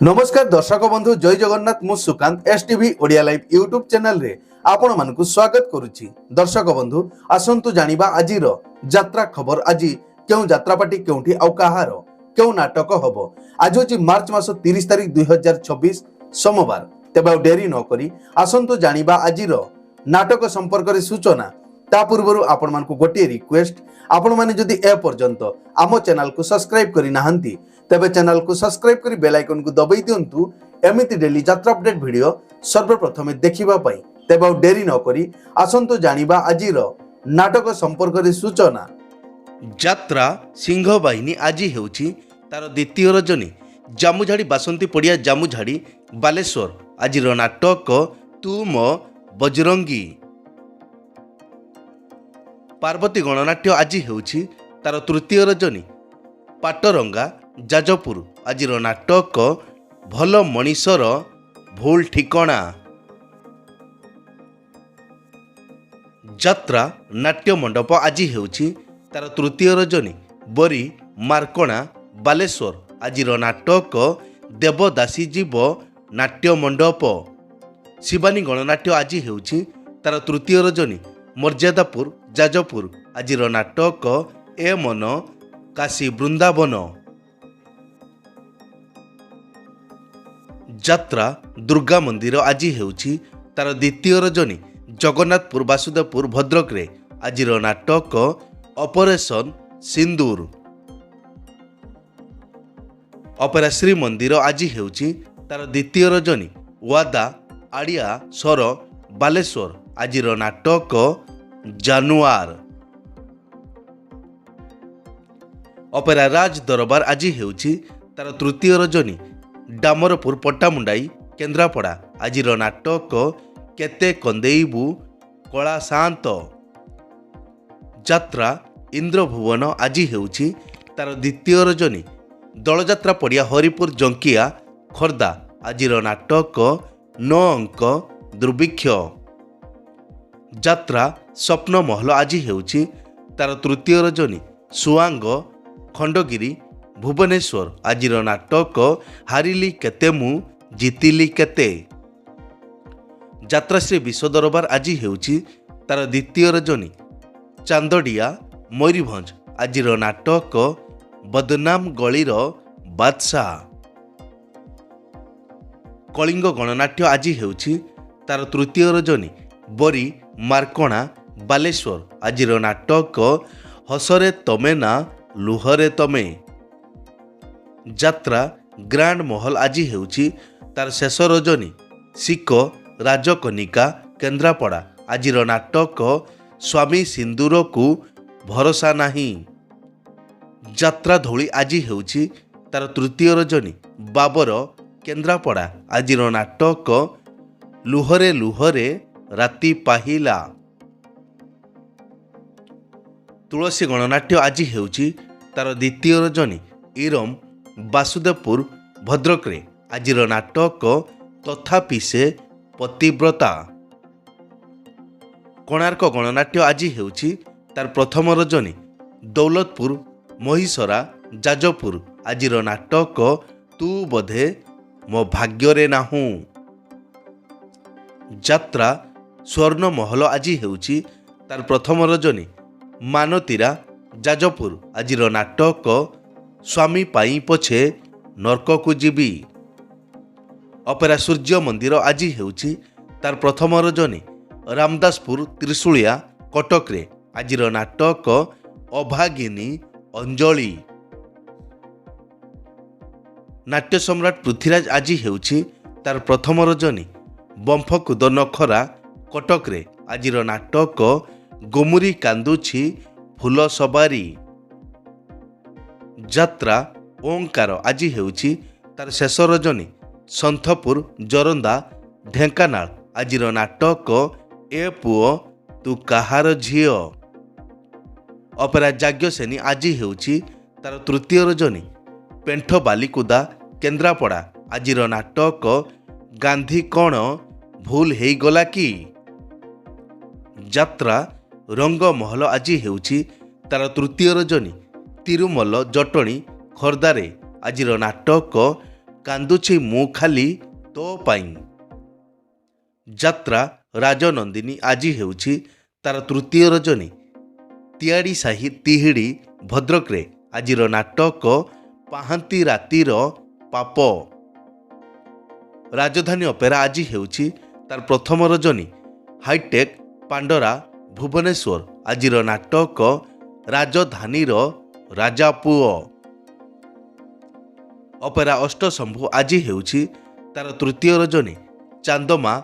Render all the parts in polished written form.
नमस्कार दर्शक बंधु जय जगन्नाथ मु Sukanta STV Odia live YouTube channel रे आपण मानकु स्वागत करुछि। दर्शक बंधु आसंतु जानिबा आजिर यात्रा खबर। आज केउ यात्रापाटी केउठी आउ कहार केउ नाटक हबो। आज होछि मार्च मास 30 तारिख 2026 सोमवार। तेबे डेरी न करी आसंतु जानिबा आजिर नाटक संपर्क रे सूचना। ता पूर्वरु आपण मानकु गोटे रिक्वेस्ट, आपण माने जदि ए पर्यंत आम चैनल को सब्सक्राइब करि नाहंती तेबे चैनल को सब्सक्राइब करी बेल आइकन को दबाई दियंतु एमिति डेली यात्रा अपडेट वीडियो सर्वप्रथमे देखिबा पई। तेबे डेरी न करी आसंतु जानिबा आजिर नाटक संपर्क रे सूचना। यात्रा सिंह बाहिनी आज हेउछि तार द्वितीय रजनी। जामुझाड़ी बासंती पड़िया जामुझाड़ी बालेश्वर आजिर नाटक तू मो बजरंगी। पार्वती गणनाट्य आज हेउछि तार तृतीय रजनी। पाटरंगा जाजपुर आजिर नाटक भल मनीषर भूल ठिकणा। यात्रा नाट्य मंडप आज हेउछि तार तृतीय रजनी। बरी मार्कणा बालेश्वर आजिर नाटक देवदासी जीव नाट्य मंडप। शिवानी गणनाट्य आज हेउछि तार तृतीय रजनी। मर्यादापुर जाजपुर आजिर नाटक ए मन काशी वृंदावन। यात्रा दुर्गा मंदिर आज हेउछि तार द्वितीय रजनी। जगन्नाथपुर वासुदेवपुर भद्रक रे आजिर नाटक ऑपरेशन सिंदूर। अपेरा श्री मंदिर आज हेउछि तार द्वितीय रजनी। वादा आड़िया सर बालेश्वर आजिर नाटक जानुआर। अपेरा राज दरबार आज हेउछि तार तृतीय रजनी। डामरपुर पट्टामुंडाई केन्द्रापड़ा आजिर नाटक केते कंदेइबु कला शांत। यात्रा इंद्रभुवन आज हेउछि तार द्वितीय रजनी। दलयात्रा पड़िया हरिपुर जंकिया खोर्धा आजिर नाटक 9 अंक दुर्भिक्ष। यात्रा स्वप्न महल आज हेउछि तार तृतीय रजनी। सुआंग खंडगिरी भुवनेश्वर आजिर नाटक हारिली केते मु जीतिली केते। यात्राश्री विश्व दरबार आज हेउछि तार द्वितीय रजनी। चांदड़िया मयूरभंज आजिर नाटक बदनाम गलीर बादशाह। कलिंग गणनाट्य आज हेउछि तार तृतीय रजनी। बरी मार्कणा बालेश्वर आजिर नाटक हसरे तमे ना लुहरे तमे। यात्रा ग्रांड महल आज हेउछि तार शेष रजनी। सिक राजकनिका केन्द्रापड़ा आजिर नाटक स्वामी सिंदूर को भरोसा नहीं। यात्रा धौली आज हेउछि तार तृतीय रजनी। बाबर केन्द्रापड़ा आजिर नाटक लुहरे लुहरे राति पाहिला। तुलसी गणनाट्य आज हेउछि तार द्वितीय रजनी। इरम वासुदेवपुर भद्रक रे आजिर नाटक तथापि से पतिव्रता। कोणार्क गणनाट्य आज हेउछि तार प्रथम रजनी। दौलतपुर महिसरा जाजपुर आजिर नाटक तू बोधे मो भाग्ୟରେ नाहू। यात्रा स्वर्ण महल आज हेउछि तार प्रथम रजनी। मानतीरा जाजपुर आजिर नाटक स्वामी पाई पछे नरक को जीवी। अपेरा सूर्य मंदिर आज हेउछि तार प्रथम रजनी। रामदासपुर त्रिशूलिया कटक रे आजिर नाटक अभागिनी अंजलि। नाट्य सम्राट पृथ्वीराज आज हेउछि तार प्रथम रजनी। बंफकुद नखरा कटक रे आजिर नाटक गोमुरी कांदुछि फूल सवारी। यात्रा ओंकार आज हेउछि तार शेष रजनी। सन्थपुर जरंदा ढेंकानाल आजिर नाटक ए पुओ तू कहार झियो। अपेरा जाग्यसेनी आज हेउछि तार तृतीय रजनी। पेंठ बालिकुदा केन्द्रापड़ा आजिर नाटक गांधी कौन भूल हेगला कि। यात्रा रंग महल आज हेउछि तार तृतीय रजनी। तिरुमल जटणी खोर्धारे आजिर नाटक କାନ୍ଦୁଛି ମୁଁ ଖାଲି ତୋ ପାଇଁ। ଯାତ୍ରା ରାଜନନ୍ଦିନୀ ଆଜି ହେଉଛି ତାର ତୃତୀୟ ରଜନୀ। ତିଆଡ଼ି ସାହି ତିହିଡ଼ି ଭଦ୍ରକରେ ଆଜିର ନାଟକ ପାହାନ୍ତି ରାତିର ପାପ। ରାଜଧାନୀ ଅପେରା ଆଜି ହେଉଛି ତାର ପ୍ରଥମ ରଜନୀ। ହାଇଟେକ୍ ପାଣ୍ଡରା ଭୁବନେଶ୍ୱର ଆଜିର ନାଟକ ରାଜଧାନୀର ରାଜାପୁଅ। ଅପେରା ଅଷ୍ଟଶମ୍ଭୁ ଆଜି ହେଉଛି ତାର ତୃତୀୟ ରଜନୀ। ଚାନ୍ଦମା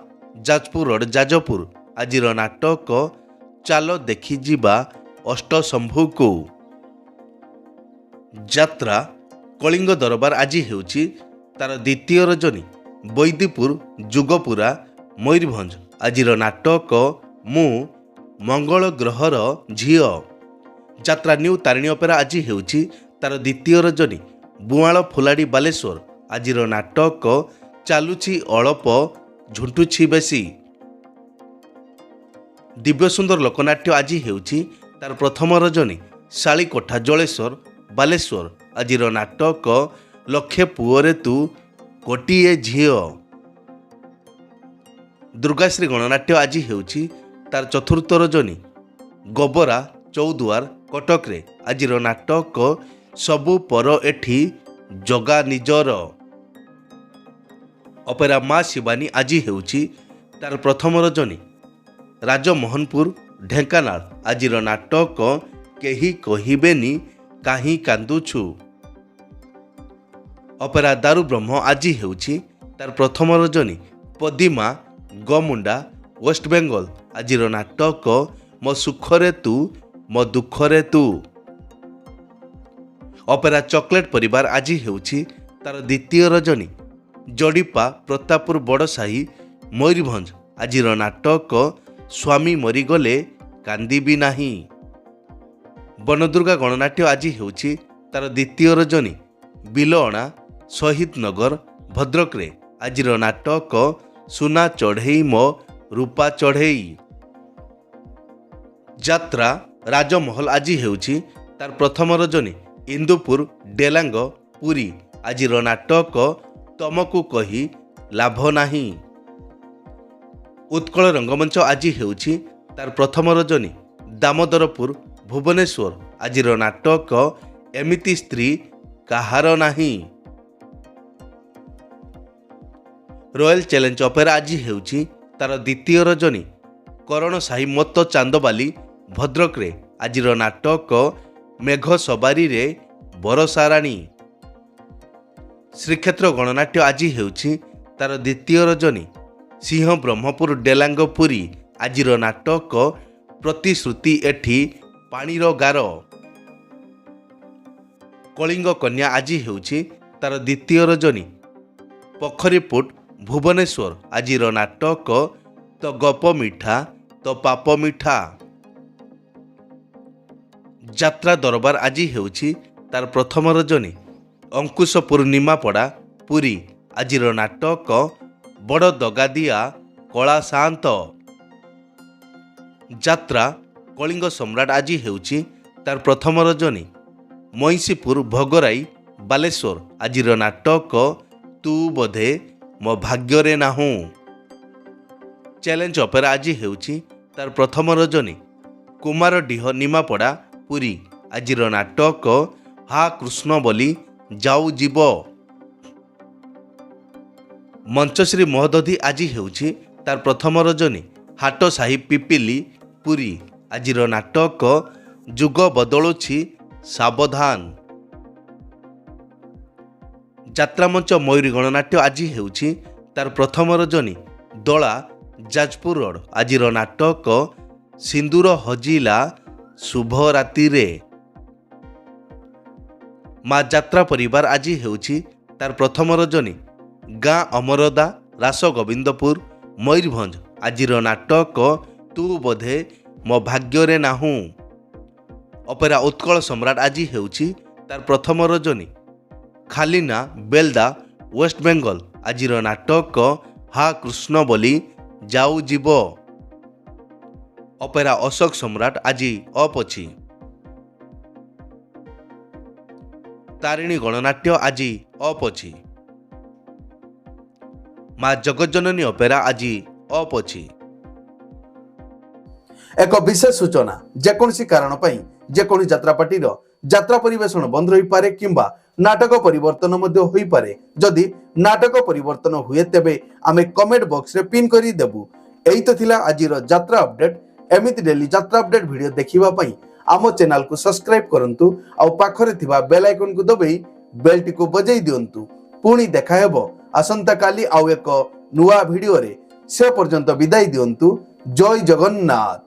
ଯାଜପୁର ରୋଡ଼ ଯାଜପୁର ଆଜିର ନାଟକ ଚାଲ ଦେଖିଯିବା ଅଷ୍ଟଶମ୍ଭୁକୁ। ଯାତ୍ରା କଳିଙ୍ଗ ଦରବାର ଆଜି ହେଉଛି ତାର ଦ୍ୱିତୀୟ ରଜନୀ। ବୈଦିପୁର ଯୁଗପୁରା ମୟୂରଭଞ୍ଜ ଆଜିର ନାଟକ ମୁଁ ମଙ୍ଗଳ ଗ୍ରହର ଝିଅ। ଯାତ୍ରା ନ୍ୟୁ ତାରିଣୀ ଅପେରା ଆଜି ହେଉଛି ତାର ଦ୍ୱିତୀୟ ରଜନୀ। ବୁଆଳ ଫୁଲାଡ଼ି ବାଲେଶ୍ୱର ଆଜିର ନାଟକ ଚାଲୁଛି ଅଳପ ଝୁଣ୍ଟୁଛି ବେଶୀ। ଦିବ୍ୟସୁନ୍ଦର ଲୋକନାଟ୍ୟ ଆଜି ହେଉଛି ତାର ପ୍ରଥମ ରଜନୀ। ଶାଳିକୋଠା ଜଳେଶ୍ୱର ବାଲେଶ୍ୱର ଆଜିର ନାଟକ ଲକ୍ଷେ ପୁଅରେ ତୁ ଗୋଟିଏ ଝିଅ। ଦୁର୍ଗାଶ୍ରୀ ଗଣନାଟ୍ୟ ଆଜି ହେଉଛି ତାର ଚତୁର୍ଥ ରଜନୀ। ଗୋବରା ଚୌଦୁଆର କଟକରେ ଆଜିର ନାଟକ ସବୁ ପର ଏଠି ଜଗା ନିଜର। ଅପେରା ମା ଶିବାନୀ ଆଜି ହେଉଛି ତାର ପ୍ରଥମ ରଜନୀ। ରାଜମୋହନପୁର ଢେଙ୍କାନାଳ ଆଜିର ନାଟକ କେହି କହିବେନି କାହିଁ କାନ୍ଦୁଛୁ। ଅପେରା ଦାରୁ ବ୍ରହ୍ମ ଆଜି ହେଉଛି ତାର ପ୍ରଥମ ରଜନୀ। ପଦିମା ଗମୁଣ୍ଡା ୱେଷ୍ଟବେଙ୍ଗଲ ଆଜିର ନାଟକ ମୋ ସୁଖରେ ତୁ ମୋ ଦୁଃଖରେ ତୁ। ଅପେରା ଚକୋଲେଟ ପରିବାର ଆଜି ହେଉଛି ତାର ଦ୍ୱିତୀୟ ରଜନୀ। ଜଡ଼ିପା ପ୍ରତାପପୁର ବଡ଼ସାହି ମୟୂରଭଞ୍ଜ ଆଜିର ନାଟକ ସ୍ୱାମୀ ମରିଗଲେ କାନ୍ଦିବି ନାହିଁ। ବନଦୁର୍ଗା ଗଣନାଟ୍ୟ ଆଜି ହେଉଛି ତାର ଦ୍ୱିତୀୟ ରଜନୀ। ବିଲଅଣା ଶହୀଦ ନଗର ଭଦ୍ରକରେ ଆଜିର ନାଟକ ସୁନା ଚଢ଼େଇ ମୋ ରୂପା ଚଢ଼େଇ। ଯାତ୍ରା ରାଜମହଲ ଆଜି ହେଉଛି ତାର ପ୍ରଥମ ରଜନୀ। ଇନ୍ଦୁପୁର ଡେଲାଙ୍ଗ ପୁରୀ ଆଜିର ନାଟକ ତମକୁ କହି ଲାଭ ନାହିଁ। ଉତ୍କଳ ରଙ୍ଗମଞ୍ଚ ଆଜି ହେଉଛି ତାର ପ୍ରଥମ ରଜନୀ। ଦାମୋଦରପୁର ଭୁବନେଶ୍ୱର ଆଜିର ନାଟକ ଏମିତି ସ୍ତ୍ରୀ କାହାର ନାହିଁ। ରୟାଲ ଚ୍ୟାଲେଞ୍ଜ ଅପେରା ଆଜି ହେଉଛି ତାର ଦ୍ୱିତୀୟ ରଜନୀ। କରଣ ସାହି ମତ ଚାନ୍ଦବାଲି ଭଦ୍ରକରେ ଆଜିର ନାଟକ ମେଘ ସବାରିରେ ବରଷାରାଣୀ। ଶ୍ରୀକ୍ଷେତ୍ର ଗଣନାଟ୍ୟ ଆଜି ହେଉଛି ତାର ଦ୍ୱିତୀୟ ରଜନୀ। ସିଂହ ବ୍ରହ୍ମପୁର ଡେଲାଙ୍ଗ ପୁରୀ ଆଜିର ନାଟକ ପ୍ରତିଶ୍ରୁତି ଏଠି ପାଣିର ଗାର। କଳିଙ୍ଗ କନ୍ୟା ଆଜି ହେଉଛି ତାର ଦ୍ୱିତୀୟ ରଜନୀ। ପୋଖରୀପୁଟ ଭୁବନେଶ୍ୱର ଆଜିର ନାଟକ ତ ଗପ ମିଠା ତ ପାପ ମିଠା। ଯାତ୍ରା ଦରବାର ଆଜି ହେଉଛି ତାର ପ୍ରଥମ ରଜନୀ। ଅଙ୍କୁଶପୁର ନିମାପଡ଼ା ପୁରୀ ଆଜିର ନାଟକ ବଡ଼ ଦଗାଦିଆ କଳା ସାନ୍ତ। ଯାତ୍ରା କଳିଙ୍ଗ ସମ୍ରାଟ ଆଜି ହେଉଛି ତାର ପ୍ରଥମ ରଜନୀ। ମଇଁଷିପୁର ଭୋଗରାଇ ବାଲେଶ୍ୱର ଆଜିର ନାଟକ ତୁ ବୋଧେ ମୋ ଭାଗ୍ୟରେ ନାହୁଁ। ଚ୍ୟାଲେଞ୍ଜ ଅପେରା ଆଜି ହେଉଛି ତାର ପ୍ରଥମ ରଜନୀ। କୁମାରଡିହ ନିମାପଡ଼ା ପୁରୀ ଆଜିର ନାଟକ ହା କୃଷ୍ଣ ବୋଲି ଯାଉ ଯିବ। ମଞ୍ଚଶ୍ରୀ ମହୋଦଧି ଆଜି ହେଉଛି ତାର ପ୍ରଥମ ରଜନୀ। ହାଟ ସାହି ପିପିଲି ପୁରୀ ଆଜିର ନାଟକ ଯୁଗ ବଦଳୁଛି ସାବଧାନ। ଯାତ୍ରାମଞ୍ଚ ମୟୂରୀ ଗଣନାଟ୍ୟ ଆଜି ହେଉଛି ତାର ପ୍ରଥମ ରଜନୀ। ଦଳା ଯାଜପୁର ରୋଡ଼ ଆଜିର ନାଟକ ସିନ୍ଦୁର ହଜିଲା ଶୁଭ ରାତିରେ। ମା ଯାତ୍ରା ପରିବାର ଆଜି ହେଉଛି ତାର ପ୍ରଥମ ରଜନୀ। ଗାଁ ଅମରଦା ରାସଗୋବିନ୍ଦପୁର ମୟୂରଭଞ୍ଜ ଆଜିର ନାଟକ ତୁ ବୋଧେ ମୋ ଭାଗ୍ୟରେ ନାହୁଁ। ଅପେରା ଉତ୍କଳ ସମ୍ରାଟ ଆଜି ହେଉଛି ତାର ପ୍ରଥମ ରଜନୀ। ଖାଲିନା ବେଲଦା ୱେଷ୍ଟବେଙ୍ଗଲ ଆଜିର ନାଟକ ହା କୃଷ୍ଣ ବୋଲି ଯାଉ ଯିବ। ଅପେରା ଅଶୋକ ସମ୍ରାଟ ଆଜି ଅପ୍ ଅଛି। ତାରିଣୀ ଗଣନାଟ୍ୟ ଆଜି ଅପ୍ ଅଛି। ମା ଜଗଜ୍ଜନନୀ ଅପେରା ଆଜି ଅଫ୍ ଅଛି। ଏକ ବିଶେଷ ସୂଚନା, ଯେକୌଣସି କାରଣ ପାଇଁ ଯେକୌଣସି ଯାତ୍ରାପାର୍ଟିର ଯାତ୍ରା ପରିବେଷଣ ବନ୍ଦ ରହିପାରେ କିମ୍ବା ନାଟକ ପରିବର୍ତ୍ତନ ମଧ୍ୟ ହୋଇପାରେ। ଯଦି ନାଟକ ପରିବର୍ତ୍ତନ ହୁଏ ତେବେ ଆମେ କମେଣ୍ଟ ବକ୍ସରେ ପିନ୍ କରି ଦେବୁ। ଏଇ ତ ଥିଲା ଆଜିର ଯାତ୍ରା ଅପଡେଟ୍। ଏମିତି ଡେଲି ଯାତ୍ରା ଅପଡେଟ୍ ଭିଡ଼ିଓ ଦେଖିବା ପାଇଁ ଆମ ଚ୍ୟାନେଲକୁ ସବସ୍କ୍ରାଇବ କରନ୍ତୁ ଆଉ ପାଖରେ ଥିବା ବେଲ୍ ଆଇକନକୁ ଦବାଇ ବେଲଟିକୁ ବଜାଇ ଦିଅନ୍ତୁ। ପୁଣି ଦେଖା ହେବ ଆସନ୍ତାକାଲି ଆଉ ଏକ ନୂଆ ଭିଡ଼ିଓରେ। ସେ ପର୍ଯ୍ୟନ୍ତ ବିଦାୟ ଦିଅନ୍ତୁ। ଜୟ ଜଗନ୍ନାଥ।